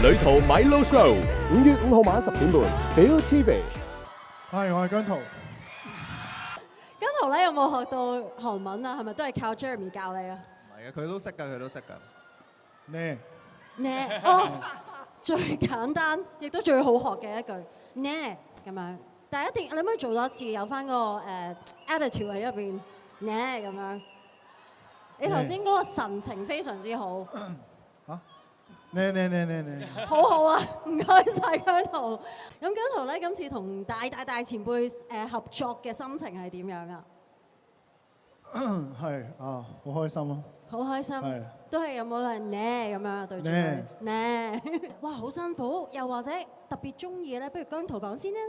旅途米路 show， 5月5號晚10點半 ，Bill TV。係，我係姜濤。姜濤咧有冇學到韓文啊？係咪都係靠 Jeremy 教你啊？唔係嘅，佢都識㗎，佢都識㗎。呢呢哦，最簡單亦都最好學嘅一句呢咁樣，但係一定你可唔可以做多次，有翻個attitude 喺入邊呢咁樣？你頭先嗰個神情非常之好。呢，好好啊，唔該晒姜濤。咁姜濤咧今次同大前輩合作嘅心情係點樣啊？係啊，好開心咯。好開心係，都係有冇係呢咁樣啊對住佢呢？哇，好辛苦，又或者特別中意嘅咧，不如姜濤講先啦。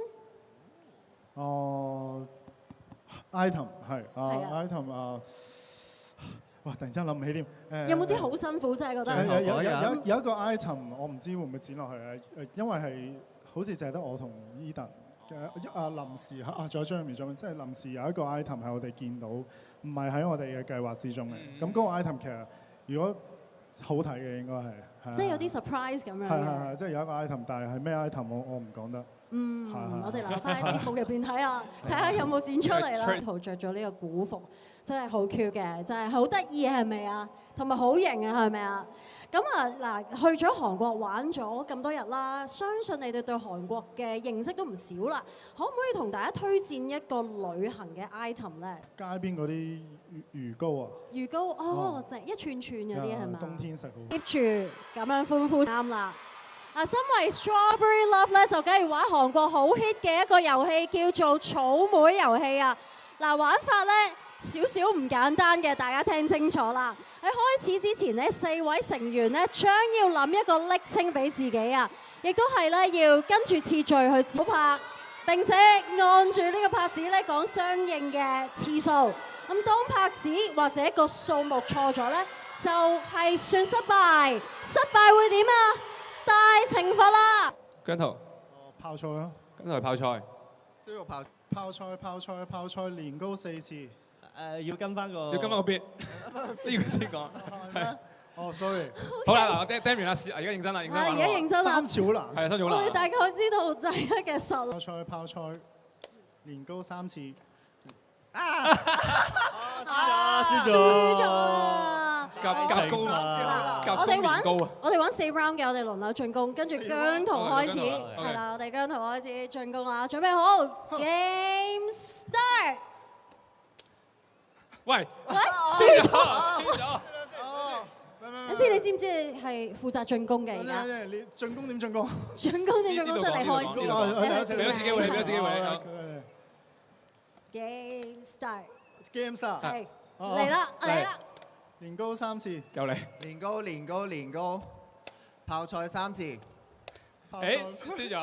item 係係啊item 啊，哇！突然之間諗唔起添。有冇啲好辛苦真係覺得？有一個 item 我唔知會唔會剪落去啊，因為係好似淨係得我同 Eden 臨時仲有Jeremy即係臨時有一個 item 係我哋見到，唔係喺我哋嘅計劃之中嘅。咁嗰個 item 其實如果好睇嘅應該係，即係有啲 surprise 咁樣嘅。係，即係有一個 item，但係係咩 item 我唔講得。我哋留翻喺節目入邊睇下，睇下有冇剪出嚟啦。圖着咗呢個古服，真係好 Q 嘅，真係好得意係咪啊？同埋好型啊係咪啊？咁啊嗱，去咗韓國玩咗咁多日啦，相信你哋對韓國嘅認識都唔少啦。可唔可以同大家推薦一個旅行嘅 item 咧？街邊嗰啲魚糕啊，魚糕哦，就一串串嗰啲係嘛？冬天食好。接住咁樣歡呼啱啦！身為 Strawberry Love 咧，就梗係玩韓國好 hit 嘅一個遊戲，叫做草莓遊戲啊！玩法咧少少唔簡單嘅，大家聽清楚啦！喺開始之前呢4位成員咧將要諗一個昵稱俾自己啊，亦都係咧要跟住次序去指拍，並且按住呢個拍子咧講相應嘅次數。咁當拍子或者個數目錯咗咧，就係算失敗。失敗會點啊？大懲罰啦！姜濤，泡菜咯，姜濤係泡菜，燒肉泡泡菜年糕4次。要跟翻個。要跟翻個 beat，呢個先講。哦，sorry。好啦，嗱，我釘完啦，而家認真啦，認真玩。而家認真啦。三次好難。係啊，三次好難。我哋大概知道大家嘅實力。泡菜年糕3次。輸咗啦！夾高啦！夾我哋玩高啊！我哋玩4 round 嘅，我哋輪流進攻，跟住姜濤開始，係係啦，我哋姜濤開始進攻啦，準備好 ，Game Start！喂，輸咗！輸咗！先，你知唔知係負責進攻嘅而家？你進攻點進攻？進攻點進攻即係你開始，俾多次機會你，俾多次機會你。Game Start！ Game Start！係嚟啦，嚟啦！年糕3次。又嚟。年糕，泡菜3次。誒，輸咗。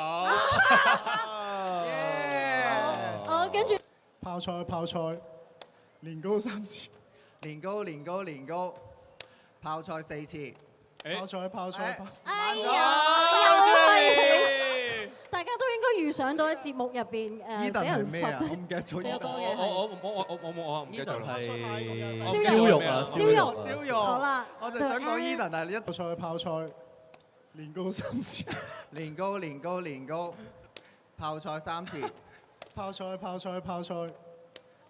好，跟住。泡菜，年糕3次。年糕，泡菜4次。泡菜。哎呀，又係大家都應該預想到喺節目入邊俾人罰。我唔記得咗。我唔記得咗啦。燒肉啊！燒肉。好啦，我就想講 Eden，但係你一泡菜，年糕3次。年糕，泡菜3次。泡菜，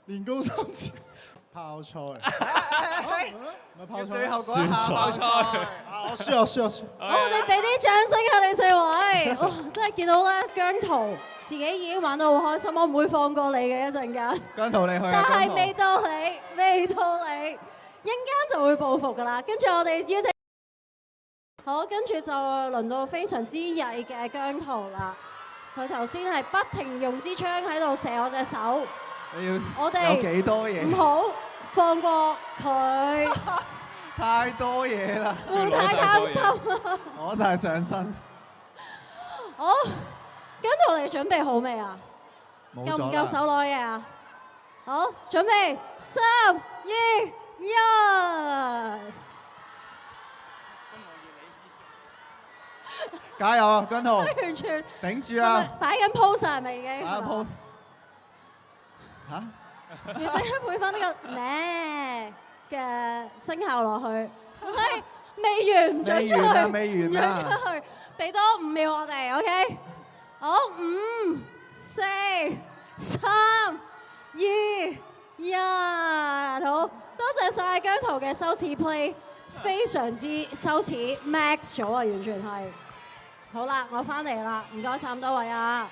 年糕3次。泡菜。唔係泡菜。最後嗰一下泡菜。我輸。好，我哋俾啲掌聲佢哋4位。哇，真係見到咧，姜濤自己已經玩到好開心，我唔會放過你嘅一陣間。姜濤你去。但係未到你，一陣間就會報復㗎啦。跟住我哋邀請，好，跟住就輪到非常之曳嘅姜濤啦。佢頭先係不停用支槍喺度射我隻手。我哋有幾多嘢？唔好放過佢。太多嘢啦！會唔會太貪心啊？我就係上身。好，姜濤你準備好未啊？夠唔夠手攞嘢啊？好，準備3、2、1。加油啊，姜濤！完全頂住啊！擺緊 pose 係咪已經？擺緊 pose。嚇？要即刻配翻呢個呢嘅聲效落去。未完，唔準出去，唔準出去。俾多5秒我哋 ，OK？ 好，5、4、3、2、1，好，多謝晒姜濤嘅羞恥 play， 非常之羞恥 ，max 咗啊，完全係。好啦，我翻嚟啦，唔該晒咁多位啊。